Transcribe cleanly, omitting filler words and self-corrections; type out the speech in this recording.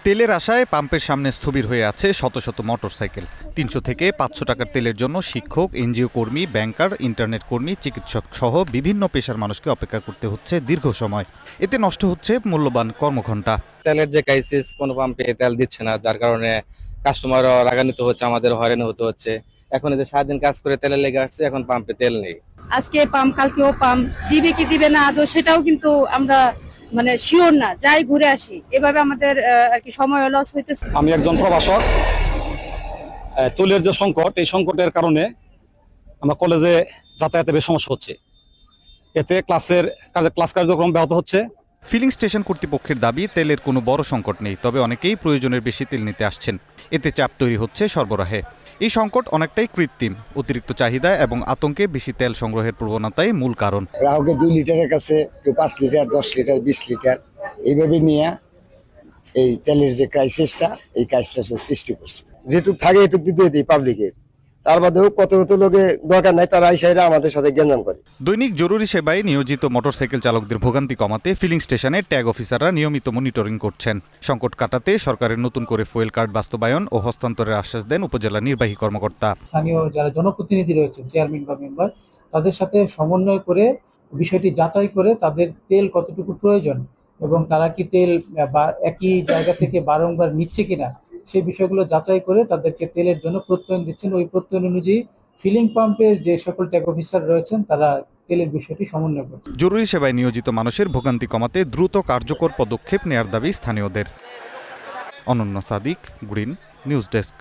তেলের আশায় পাম্পের সামনে স্থবির হয়ে আছে শত শত মোটরসাইকেল। ৩০০ থেকে ৫০০ টাকার তেলের জন্য শিক্ষক, এনজিও কর্মী, ব্যাংকার, ইন্টারনেট কর্মী, চিকিৎসক সহ বিভিন্ন পেশার মানুষকে অপেক্ষা করতে হচ্ছে দীর্ঘ সময়। এতে নষ্ট হচ্ছে মূল্যবান কর্মঘণ্টা। তেলের যে ক্রাইসিস, কোনো পাম্পে তেল দিচ্ছে না, যার কারণে কাস্টমারও রাগান্বিত হচ্ছে, আমাদের হয়রানি হতে হচ্ছে। এখন এই যে সারাদিন কাজ করে তেলের লেগে আসছে, এখন পাম্পে তেল নেই। আজকে পাম্প, কালকেও পাম্প, দিবে কি দিবে না আদৌ সেটাও কিন্তু আমরা শিওর না, যাই ঘুরে আসি। এভাবে আমাদের আর কি সময় লস হইতেছে। আমি একজন প্রবাসক। তেলের যে সংকট, এই সংকটের কারণে আমার কলেজে যাতায়াতে বেশ সমস্যা হচ্ছে। এতে ক্লাস কার্যক্রম ব্যাহত হচ্ছে। ফিলিং স্টেশন কর্তৃপক্ষের দাবি, তেলের কোনো বড় সংকট নেই, তবে অনেকেই প্রয়োজনের বেশি তেল নিতে আসছেন। এতে চাপ তৈরি হচ্ছে সরবরাহে। এই সংকট অনেকটাই কৃত্রিম। অতিরিক্ত চাহিদা এবং আতঙ্কে বেশি তেল সংগ্রহের প্রবণতাই মূল কারণ। গ্রাহকের 2 লিটারের কাছে কেউ 5 লিটার, 10 লিটার, 20 লিটার এইভাবে নিয়ে এই তেলের যে ক্রাইসিসটা, এই ক্রাইসিসের সৃষ্টি করছে। যেটুকু থাকে এটুকু দিয়ে দিই পাবলিকের, তার বাদেও কত কত লোকে দরকার নাই, তারা আইসাইরা আমাদের সাথে গেঞ্জাম করে। দৈনিক জরুরি সেবায় নিয়োজিত মোটরসাইকেল চালকদের ভোগান্তি কমাতে ফিলিং স্টেশনে ট্যাগ অফিসাররা নিয়মিত মনিটরিং করছেন। সংকট কাটাতে সরকারের নতুন করে ফুয়েল কার্ড বাস্তবায়ন ও হস্তান্তরের আশ্বাস দেন উপজেলা নির্বাহী কর্মকর্তা। স্থানীয় যারা জনপ্রতিনিধি রয়েছেন, চেয়ারম্যান বা মেম্বার, তাদের সাথে সমন্বয় করে বিষয়টি যাচাই করে তাদের তেল কতটুকু প্রয়োজন এবং তারা কি তেল একই জায়গা থেকে বারংবার নিচ্ছে কিনা, সেই বিষয়গুলো যাচাই করে তাদেরকে তেলের জন্য প্রত্যয়ন দিচ্ছেন। ওই প্রত্যয়ন অনুযায়ী ফিলিং পাম্পের যে সকল ট্যাগ অফিসার রয়েছেন, তারা তেলের বিষয়টি সমন্বয় করছে। জরুরি সেবায় নিয়োজিত মানুষের ভোগান্তি কমাতে দ্রুত কার্যকর পদক্ষেপ নেয়ার দাবি স্থানীয়দের। অনন্য সাদিক, গ্রিন নিউজ ডেস্ক।